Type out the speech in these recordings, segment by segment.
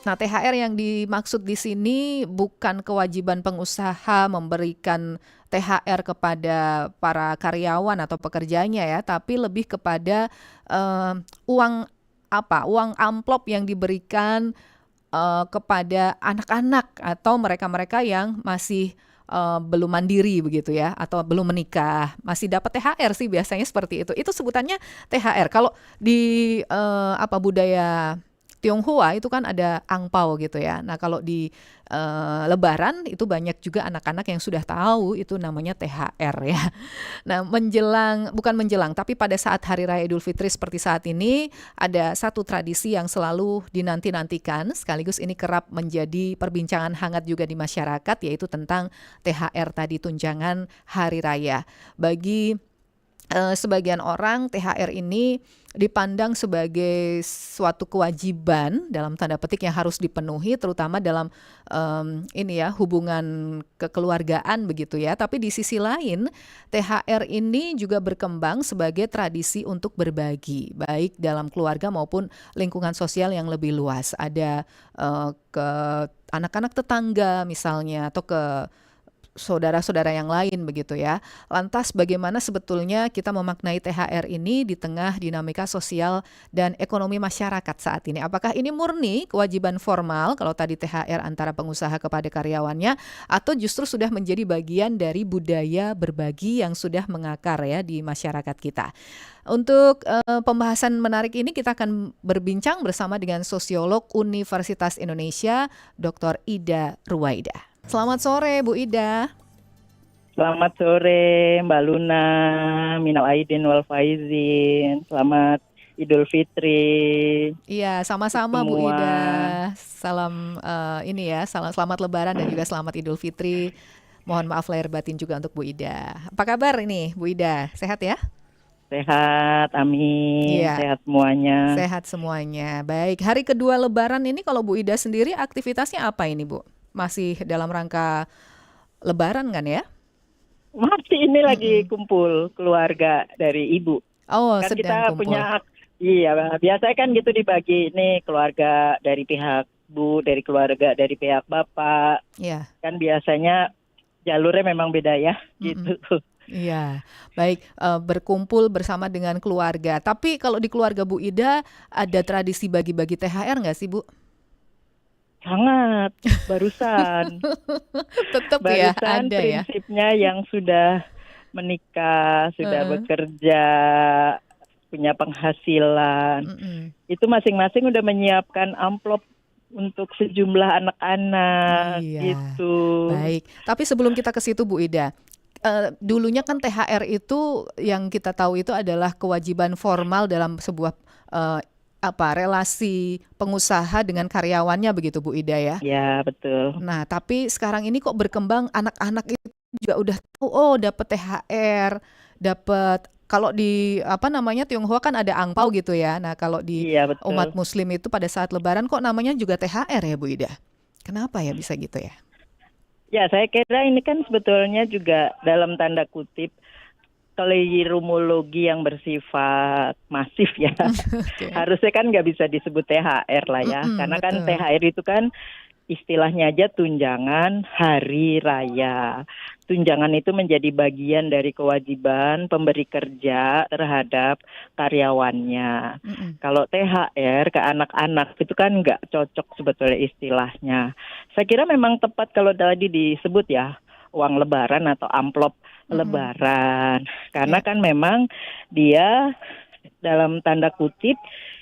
Nah, THR yang dimaksud di sini bukan kewajiban pengusaha memberikan THR kepada para karyawan atau pekerjanya ya, tapi lebih kepada uang apa? Uang amplop yang diberikan kepada anak-anak atau mereka-mereka yang masih belum mandiri begitu ya, atau belum menikah, masih dapat THR sih biasanya seperti itu. Itu sebutannya THR. Kalau di budaya Tionghoa itu kan ada angpau gitu ya. Nah, kalau di Lebaran itu banyak juga anak-anak yang sudah tahu itu namanya THR ya. Nah, bukan menjelang, tapi pada saat Hari Raya Idul Fitri seperti saat ini, ada satu tradisi yang selalu dinanti-nantikan, sekaligus ini kerap menjadi perbincangan hangat juga di masyarakat, yaitu tentang THR tadi, tunjangan Hari Raya. Bagi sebagian orang THR ini dipandang sebagai suatu kewajiban dalam tanda petik yang harus dipenuhi, terutama dalam hubungan kekeluargaan begitu ya. Tapi di sisi lain THR ini juga berkembang sebagai tradisi untuk berbagi, baik dalam keluarga maupun lingkungan sosial yang lebih luas. Ada ke anak-anak tetangga misalnya, atau ke saudara-saudara yang lain begitu ya. Lantas bagaimana sebetulnya kita memaknai THR ini di tengah dinamika sosial dan ekonomi masyarakat saat ini? Apakah ini murni kewajiban formal kalau tadi THR antara pengusaha kepada karyawannya, atau justru sudah menjadi bagian dari budaya berbagi yang sudah mengakar ya di masyarakat kita? Untuk pembahasan menarik ini kita akan berbincang bersama dengan sosiolog Universitas Indonesia, Dr. Ida Ruwaida. Selamat sore Bu Ida. Selamat sore Mbak Luna, minal aidin wal faizin. Selamat Idul Fitri. Iya, sama-sama Bu Semua. Ida. Salam selamat Lebaran dan juga selamat Idul Fitri. Mohon maaf lahir batin juga untuk Bu Ida. Apa kabar ini Bu Ida? Sehat ya? Sehat, amin. Iya, Sehat semuanya. sehat semuanya. Baik, hari kedua Lebaran ini kalau Bu Ida sendiri aktivitasnya apa ini Bu? Masih dalam rangka Lebaran kan ya? Masih ini lagi Mm-mm. kumpul keluarga dari ibu. Oh, Kan sedang kita kumpul. punya, iya biasanya kan gitu dibagi. Ini keluarga dari pihak bu, dari keluarga dari pihak bapak. Iya. Kan biasanya jalurnya memang beda ya, Mm-mm. gitu. Iya, baik, berkumpul bersama dengan keluarga. Tapi kalau di keluarga Bu Ida ada tradisi bagi-bagi THR nggak sih Bu? Sangat, barusan. Tetap ya Barusan ada ya. prinsipnya yang sudah menikah, sudah Heeh. bekerja, punya penghasilan. Mm-mm. Itu masing-masing udah menyiapkan amplop untuk sejumlah anak-anak Iya, gitu. baik. Tapi sebelum kita ke situ Bu Ida, dulunya kan THR itu yang kita tahu itu adalah kewajiban formal dalam sebuah eh, relasi pengusaha dengan karyawannya begitu Bu Ida ya. Ya, betul. Nah, tapi sekarang ini kok berkembang anak-anak itu juga udah tahu, oh dapat THR, dapat kalau di Tionghoa kan ada angpau gitu ya. Nah, kalau di Iya, betul. umat Muslim itu pada saat Lebaran kok namanya juga THR ya Bu Ida? Kenapa ya bisa gitu ya? Ya, saya kira ini kan sebetulnya juga dalam tanda kutip klerumologi yang bersifat masif ya. Oke. Harusnya kan nggak bisa disebut THR lah ya. Mm-mm, Karena kan betul. THR itu kan istilahnya aja tunjangan hari raya. Tunjangan itu menjadi bagian dari kewajiban pemberi kerja terhadap karyawannya. Mm-mm. Kalau THR ke anak-anak itu kan nggak cocok sebetulnya istilahnya. Saya kira memang tepat kalau tadi disebut ya uang lebaran atau amplop Mm-mm. lebaran. Karena Ya. kan memang dia dalam tanda kutip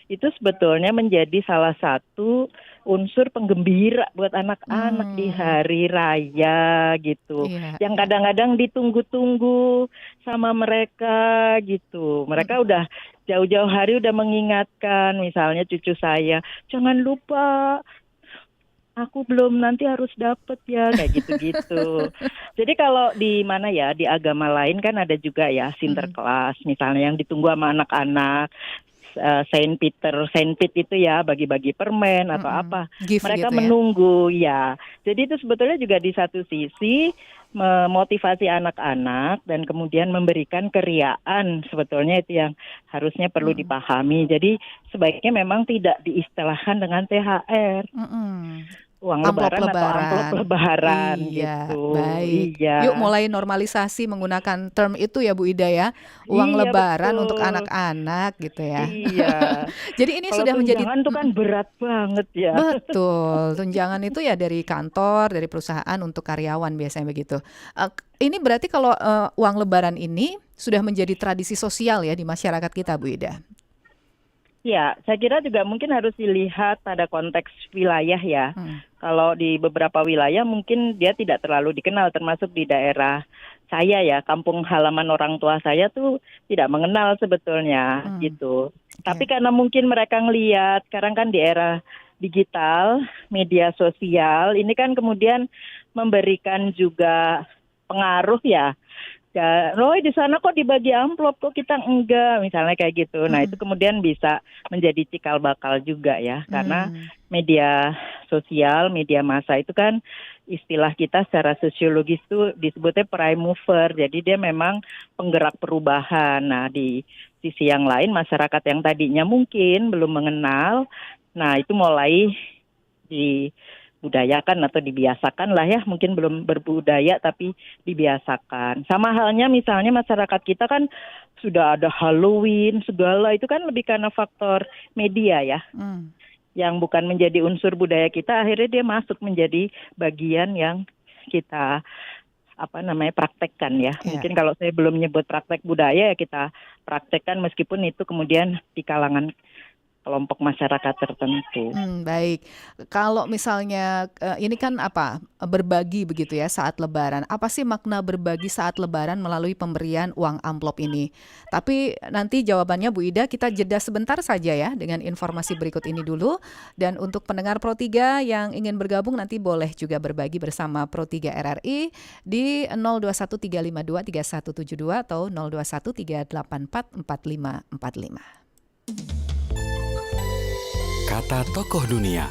itu sebetulnya menjadi salah satu unsur penggembira buat anak-anak di Hmm, hari raya gitu. iya, Yang iya. kadang-kadang ditunggu-tunggu sama mereka gitu. Mereka Mm-mm. udah jauh-jauh hari udah mengingatkan, misalnya cucu saya, jangan lupa aku belum nanti harus dapet ya, kayak gitu-gitu. Jadi kalau di mana ya, di agama lain kan ada juga ya Mm-mm. Sinterklas, misalnya yang ditunggu sama anak-anak. Saint Peter, Saint Pete itu ya bagi-bagi permen atau Mm-mm. apa. Gift Mereka gitu ya. menunggu ya. Jadi itu sebetulnya juga di satu sisi memotivasi anak-anak dan kemudian memberikan keriaan, sebetulnya itu yang harusnya perlu Mm, dipahami. Jadi sebaiknya memang tidak diistilahkan dengan THR, mm-mm. uang Amplop lebaran atau amplop lebaran. lebaran Iya, gitu. baik. Yuk Iya, mulai normalisasi menggunakan term itu ya Bu Ida ya. Uang iya lebaran untuk betul. anak-anak gitu ya. Iya. Jadi ini Kalau sudah menjadi tunjangan tuh kan berat banget ya. betul, tunjangan itu ya dari kantor, dari perusahaan untuk karyawan biasanya begitu. Ini berarti kalau uang lebaran ini sudah menjadi tradisi sosial ya di masyarakat kita, Bu Ida. Ya, saya kira juga mungkin harus dilihat pada konteks wilayah ya. Hmm. Kalau di beberapa wilayah mungkin dia tidak terlalu dikenal, termasuk di daerah saya ya, kampung halaman orang tua saya tuh tidak mengenal sebetulnya Hmm. gitu. Tapi Oke. karena mungkin mereka ngelihat sekarang kan di era digital, media sosial, ini kan kemudian memberikan juga pengaruh ya. Ya, Roy di sana kok dibagi amplop, kok kita enggak, misalnya kayak gitu. Nah, itu Hmm. kemudian bisa menjadi cikal bakal juga ya, karena Hmm. media sosial, media massa itu kan istilah kita secara sosiologis itu disebutnya prime mover. Jadi dia memang penggerak perubahan. Nah, di sisi yang lain masyarakat yang tadinya mungkin belum mengenal, nah itu mulai dibudayakan atau dibiasakan lah ya, mungkin belum berbudaya tapi dibiasakan. Sama halnya misalnya masyarakat kita kan sudah ada Halloween segala, itu kan lebih karena faktor media ya, Hmm. yang bukan menjadi unsur budaya kita, akhirnya dia masuk menjadi bagian yang kita praktekkan ya. Ya. Mungkin kalau saya belum menyebut praktek budaya ya kita praktekkan meskipun itu kemudian di kalangan kelompok masyarakat tertentu. Baik. Kalau misalnya ini kan apa berbagi begitu ya saat Lebaran. Apa sih makna berbagi saat Lebaran melalui pemberian uang amplop ini? Tapi nanti jawabannya Bu Ida kita jeda sebentar saja ya dengan informasi berikut ini dulu. Dan untuk pendengar Pro 3 yang ingin bergabung nanti boleh juga berbagi bersama Pro 3 RRI di 0213523172 atau 0213844545. Kata tokoh dunia,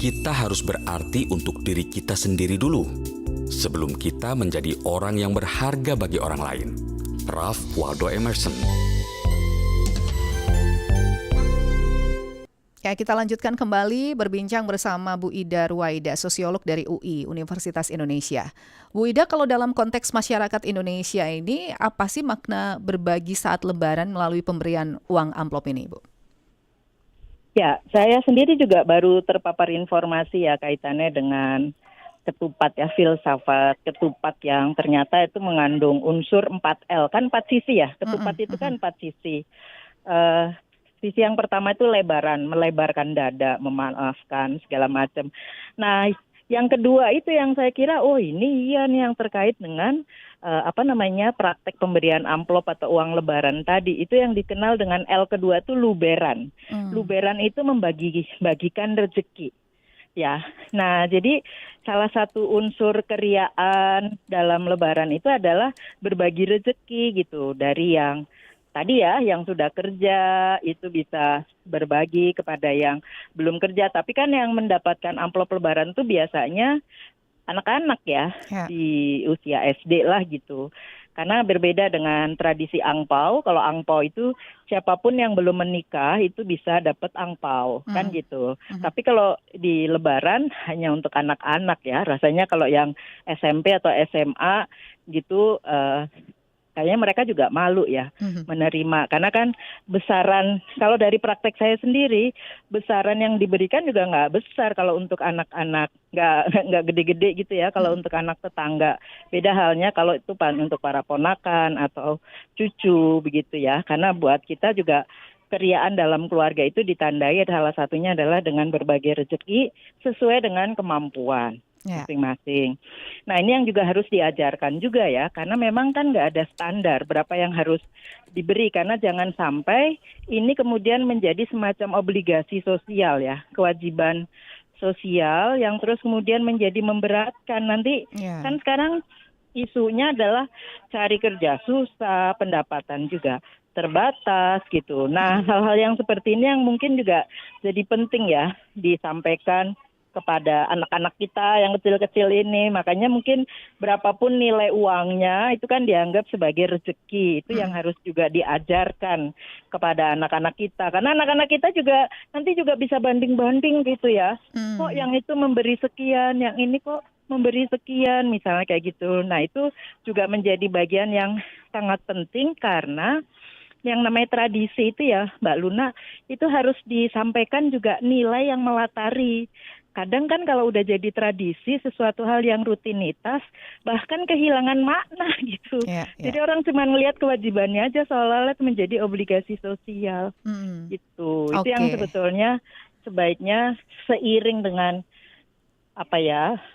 kita harus berarti untuk diri kita sendiri dulu, sebelum kita menjadi orang yang berharga bagi orang lain. Ralph Waldo Emerson. Ya, kita lanjutkan kembali berbincang bersama Bu Ida Ruwaida, sosiolog dari UI, Universitas Indonesia. Bu Ida, kalau dalam konteks masyarakat Indonesia ini, apa sih makna berbagi saat Lebaran melalui pemberian uang amplop ini, Bu? Ya, saya sendiri juga baru terpapar informasi ya kaitannya dengan ketupat ya, filsafat ketupat yang ternyata itu mengandung unsur 4L, kan 4 sisi ya, ketupat itu kan 4 sisi. Eh, Sisi yang pertama itu lebaran, melebarkan dada, memaafkan segala macam. Nah, yang kedua itu yang saya kira, oh ini iya nih yang terkait dengan praktek pemberian amplop atau uang lebaran tadi. Itu yang dikenal dengan L kedua itu luberan. Luberan itu bagikan rezeki. Ya, nah jadi salah satu unsur keriaan dalam lebaran itu adalah berbagi rezeki gitu dari yang tadi ya, yang sudah kerja itu bisa berbagi kepada yang belum kerja. Tapi kan yang mendapatkan amplop lebaran itu biasanya anak-anak ya, Ya. di usia SD lah gitu. Karena berbeda dengan tradisi angpau, kalau angpau itu siapapun yang belum menikah itu bisa dapat angpau, kan gitu. Tapi kalau di lebaran hanya untuk anak-anak ya, rasanya kalau yang SMP atau SMA gitu kayaknya mereka juga malu ya menerima, karena kan besaran, kalau dari praktek saya sendiri, besaran yang diberikan juga nggak besar kalau untuk anak-anak, nggak gede-gede gitu ya kalau untuk anak tetangga. Beda halnya kalau itu untuk para ponakan atau cucu begitu ya, karena buat kita juga keriaan dalam keluarga itu ditandai salah satunya adalah dengan berbagi rezeki sesuai dengan kemampuan Ya. masing-masing. Nah ini yang juga harus diajarkan juga ya, karena memang kan nggak ada standar berapa yang harus diberi, karena jangan sampai ini kemudian menjadi semacam obligasi sosial ya, kewajiban sosial yang terus kemudian menjadi memberatkan. Nanti Ya. kan sekarang isunya adalah cari kerja susah, pendapatan juga terbatas gitu. Nah hal-hal yang seperti ini yang mungkin juga jadi penting ya disampaikan kepada anak-anak kita yang kecil-kecil ini. Makanya mungkin berapapun nilai uangnya itu kan dianggap sebagai rezeki. Itu yang harus juga diajarkan kepada anak-anak kita. Karena anak-anak kita juga nanti juga bisa banding-banding gitu ya. Kok yang itu memberi sekian, yang ini kok memberi sekian, misalnya kayak gitu. Nah, itu juga menjadi bagian yang sangat penting karena yang namanya tradisi itu ya, Mbak Luna, itu harus disampaikan juga nilai yang melatari. Kadang kan kalau udah jadi tradisi, sesuatu hal yang rutinitas, bahkan kehilangan makna gitu. Jadi orang cuma ngelihat kewajibannya aja seolah-olah itu menjadi obligasi sosial gitu. Itu yang sebetulnya sebaiknya seiring dengan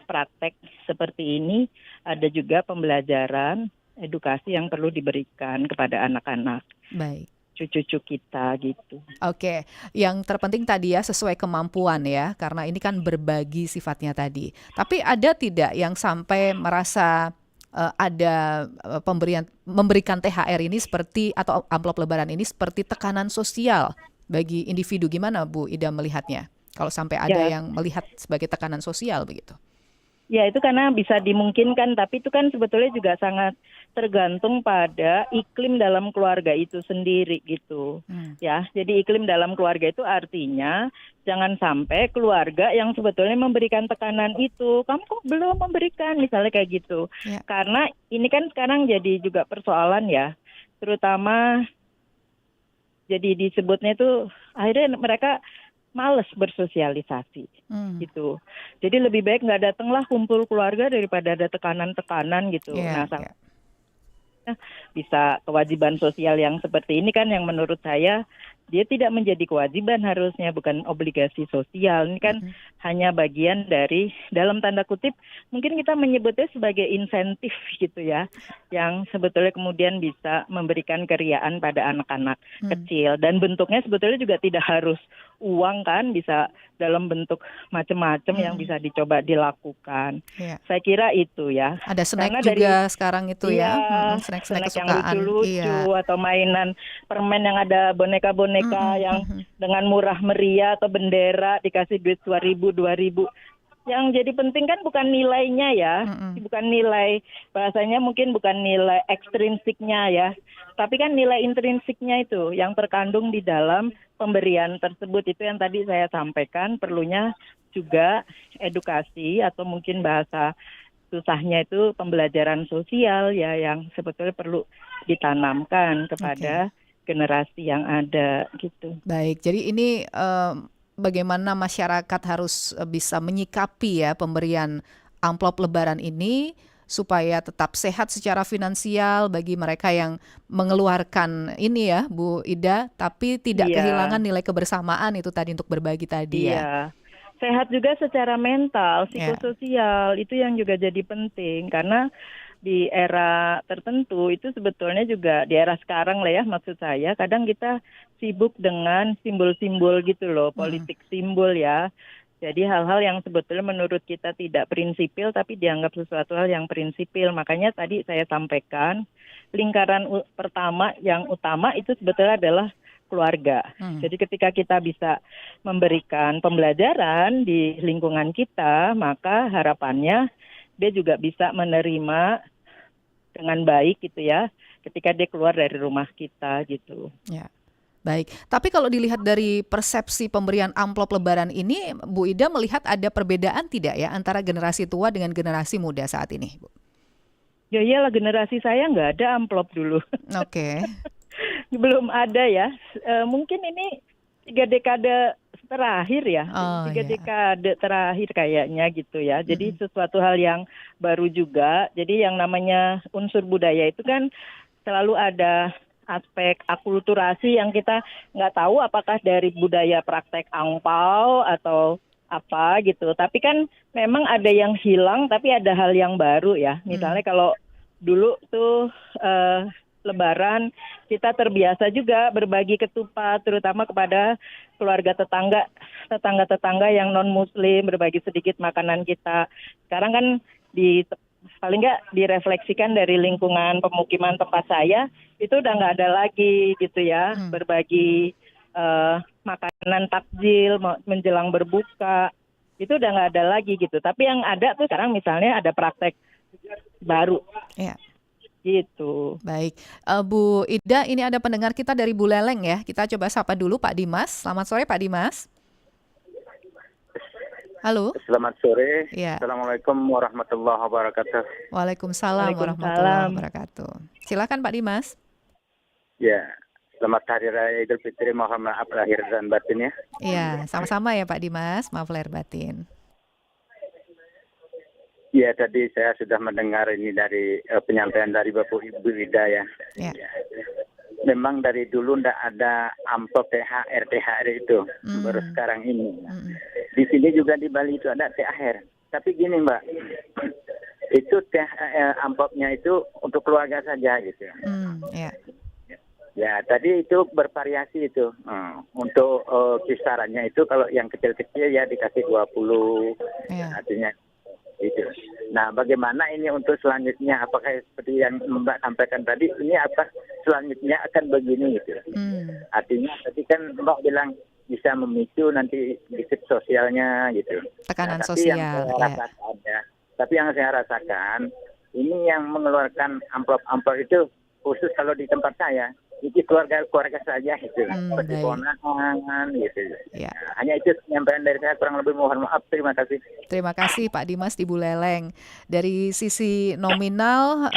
praktek seperti ini, ada juga pembelajaran edukasi yang perlu diberikan kepada anak-anak. Baik. Cucu-cucu kita gitu. Oke, yang terpenting tadi ya sesuai kemampuan ya, karena ini kan berbagi sifatnya tadi. Tapi ada tidak yang sampai merasa ada memberikan THR ini seperti atau amplop lebaran ini seperti tekanan sosial bagi individu, gimana Bu Ida melihatnya? Kalau sampai ada yang melihat sebagai tekanan sosial begitu. Ya, itu karena bisa dimungkinkan, tapi itu kan sebetulnya juga sangat tergantung pada iklim dalam keluarga itu sendiri gitu. Ya, jadi iklim dalam keluarga itu artinya jangan sampai keluarga yang sebetulnya memberikan tekanan itu, kamu kok belum memberikan, misalnya kayak gitu. Karena ini kan sekarang jadi juga persoalan ya, terutama jadi disebutnya itu akhirnya mereka males bersosialisasi gitu. Jadi lebih baik nggak datanglah kumpul keluarga daripada ada tekanan-tekanan gitu. Bisa kewajiban sosial yang seperti ini kan yang menurut saya dia tidak menjadi kewajiban, harusnya bukan obligasi sosial. Ini kan hanya bagian dari, dalam tanda kutip, mungkin kita menyebutnya sebagai insentif gitu ya, yang sebetulnya kemudian bisa memberikan keriaan pada anak-anak kecil. Dan bentuknya sebetulnya juga tidak harus uang kan, bisa dalam bentuk macam-macam yang bisa dicoba dilakukan. Saya kira itu ya. Ada snack karena juga dari, sekarang itu snack-snack yang kesukaan. lucu-lucu atau mainan permen yang ada boneka-boneka yang dengan murah meriah atau bendera dikasih duit 2.000. Yang jadi penting kan bukan nilainya ya, bukan nilai, bahasanya mungkin bukan nilai ekstrinsiknya ya, tapi kan nilai intrinsiknya itu yang terkandung di dalam pemberian tersebut. Itu yang tadi saya sampaikan, perlunya juga edukasi atau mungkin bahasa susahnya itu pembelajaran sosial ya, yang sebetulnya perlu ditanamkan kepada generasi yang ada gitu. Baik, jadi ini bagaimana masyarakat harus bisa menyikapi ya pemberian amplop lebaran ini supaya tetap sehat secara finansial bagi mereka yang mengeluarkan ini ya Bu Ida, tapi tidak kehilangan nilai kebersamaan itu tadi untuk berbagi tadi ya. Sehat juga secara mental, psikososial, itu yang juga jadi penting karena di era tertentu itu sebetulnya juga di era sekarang lah ya, maksud saya kadang kita sibuk dengan simbol-simbol gitu loh, politik simbol ya. Jadi hal-hal yang sebetulnya menurut kita tidak prinsipil tapi dianggap sesuatu hal yang prinsipil. Makanya tadi saya sampaikan lingkaran pertama yang utama itu sebetulnya adalah keluarga. Jadi ketika kita bisa memberikan pembelajaran di lingkungan kita, maka harapannya dia juga bisa menerima dengan baik gitu ya, ketika dia keluar dari rumah kita gitu. Ya, baik. Tapi kalau dilihat dari persepsi pemberian amplop lebaran ini, Bu Ida melihat ada perbedaan tidak ya antara generasi tua dengan generasi muda saat ini, Bu? Ya iyalah, generasi saya nggak ada amplop dulu. Belum ada ya. Mungkin ini 3 dekade terakhir ya, 3 dekade terakhir kayaknya gitu ya. Jadi sesuatu hal yang baru juga. Jadi yang namanya unsur budaya itu kan selalu ada aspek akulturasi yang kita nggak tahu apakah dari budaya praktek angpau atau apa gitu. Tapi kan memang ada yang hilang tapi ada hal yang baru ya. Misalnya kalau dulu tuh Lebaran kita terbiasa juga berbagi ketupat, terutama kepada keluarga tetangga yang non muslim, berbagi sedikit makanan kita. Sekarang kan paling nggak direfleksikan dari lingkungan pemukiman tempat saya itu udah nggak ada lagi gitu ya, berbagi makanan takjil menjelang berbuka. itu udah nggak ada lagi gitu. Tapi yang ada tuh sekarang misalnya ada praktek baru Ya, gitu. baik. Bu Ida, ini ada pendengar kita dari Buleleng ya. Kita coba sapa dulu Pak Dimas. Selamat sore Pak Dimas. Halo. Selamat sore. Ya. Assalamualaikum warahmatullahi wabarakatuh. Waalaikumsalam warahmatullahi Waalaikumsalam. wabarakatuh. Silakan Pak Dimas. Ya, selamat Hari Raya Idul Fitri. Mohon maaf lahir dan batin ya. Iya, sama-sama ya Pak Dimas. Maaf lahir batin. Ya, tadi saya sudah mendengar ini dari penyampaian dari Bapak Ibu Ida ya. Ya. Memang dari dulu ndak ada amplop THR itu, baru Hmm. sekarang ini. Mm-mm. Di sini juga di Bali itu ada THR. Tapi gini Mbak, itu amplopnya itu untuk keluarga saja gitu. Ya. Ya, tadi itu bervariasi itu. Untuk kisarannya itu kalau yang kecil-kecil ya dikasih 20, Ya. artinya itu. Nah, bagaimana ini untuk selanjutnya? Apakah seperti yang Mbak sampaikan tadi, ini apa selanjutnya akan begini gitu? Artinya tadi kan Mbak bilang bisa memicu nanti dikit sosialnya gitu. Tekanan Nah, sosial. Ya. Tapi yang saya rasakan ini yang mengeluarkan amplop-amplop itu khusus kalau di tempat saya itu keluarga saja gitu, seperti Baik. ponakan gitu. Ya. Nah, hanya itu penyampaian dari saya, kurang lebih mohon maaf, terima kasih. Terima kasih Pak Dimas di Buleleng. Dari sisi nominal,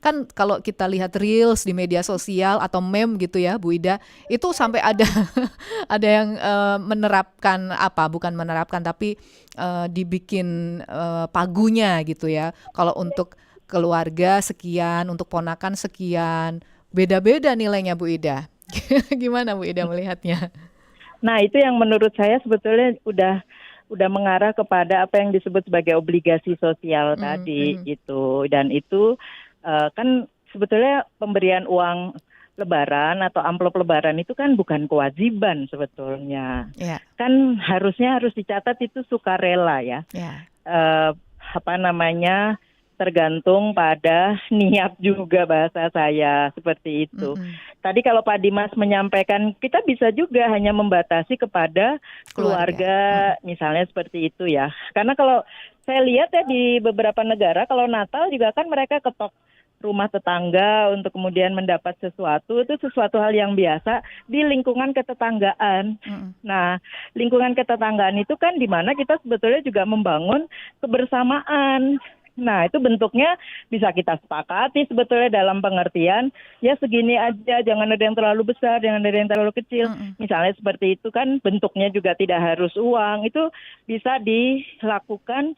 kan kalau kita lihat reels di media sosial atau meme gitu ya Bu Ida, itu sampai ada ada yang menerapkan bukan menerapkan tapi dibikin pagunya gitu ya. Kalau untuk keluarga sekian, untuk ponakan sekian, beda-beda nilainya Bu Ida. Gimana Bu Ida melihatnya? Nah, itu yang menurut saya sebetulnya udah mengarah kepada apa yang disebut sebagai obligasi sosial tadi gitu. Dan itu kan sebetulnya pemberian uang lebaran atau amplop lebaran itu kan bukan kewajiban sebetulnya. Ya. Kan harusnya harus dicatat itu sukarela ya. Ya. Tergantung pada niat juga bahasa saya seperti itu. Tadi kalau Pak Dimas menyampaikan kita bisa juga hanya membatasi kepada keluarga misalnya seperti itu ya. Karena kalau saya lihat ya di beberapa negara kalau Natal juga kan mereka ketok rumah tetangga untuk kemudian mendapat sesuatu, itu sesuatu hal yang biasa di lingkungan ketetanggaan. Nah, lingkungan ketetanggaan itu kan di mana kita sebetulnya juga membangun kebersamaan. Nah, itu bentuknya bisa kita sepakati sebetulnya dalam pengertian, ya segini aja, jangan ada yang terlalu besar, jangan ada yang terlalu kecil. Misalnya seperti itu kan bentuknya juga tidak harus uang, itu bisa dilakukan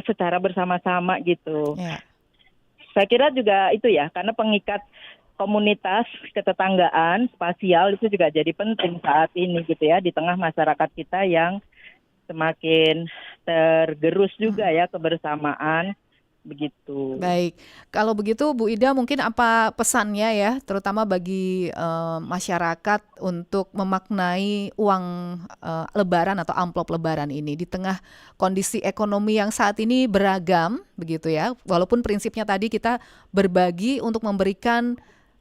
secara bersama-sama gitu. Ya. Saya kira juga itu ya, karena pengikat komunitas ketetanggaan spasial itu juga jadi penting saat ini gitu ya, di tengah masyarakat kita yang semakin tergerus juga ya kebersamaan begitu. Baik, kalau begitu Bu Ida mungkin apa pesannya ya, terutama bagi masyarakat untuk memaknai uang lebaran atau amplop lebaran ini di tengah kondisi ekonomi yang saat ini beragam begitu ya, walaupun prinsipnya tadi kita berbagi untuk memberikan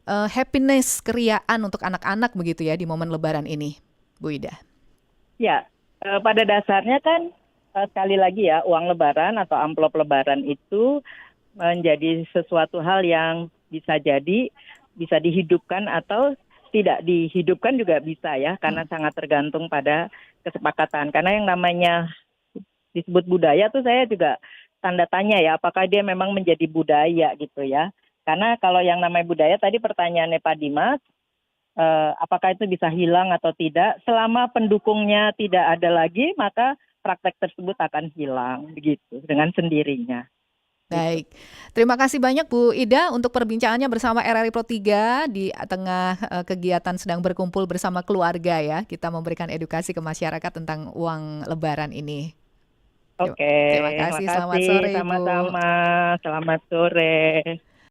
happiness, keriaan untuk anak-anak begitu ya di momen lebaran ini, Bu Ida. Ya. Pada dasarnya kan sekali lagi ya uang lebaran atau amplop lebaran itu menjadi sesuatu hal yang bisa dihidupkan atau tidak dihidupkan juga bisa ya, karena sangat tergantung pada kesepakatan. Karena yang namanya disebut budaya tuh saya juga tanda tanya ya, apakah dia memang menjadi budaya gitu ya. Karena kalau yang namanya budaya tadi pertanyaannya Pak Dimas, apakah itu bisa hilang atau tidak? Selama pendukungnya tidak ada lagi, maka praktek tersebut akan hilang begitu dengan sendirinya. Baik, terima kasih banyak Bu Ida untuk perbincangannya bersama RRI Pro 3 di tengah kegiatan sedang berkumpul bersama keluarga ya. Kita memberikan edukasi ke masyarakat tentang uang lebaran ini. Oke, Terima kasih, selamat sore Ibu. sama-sama, selamat sore.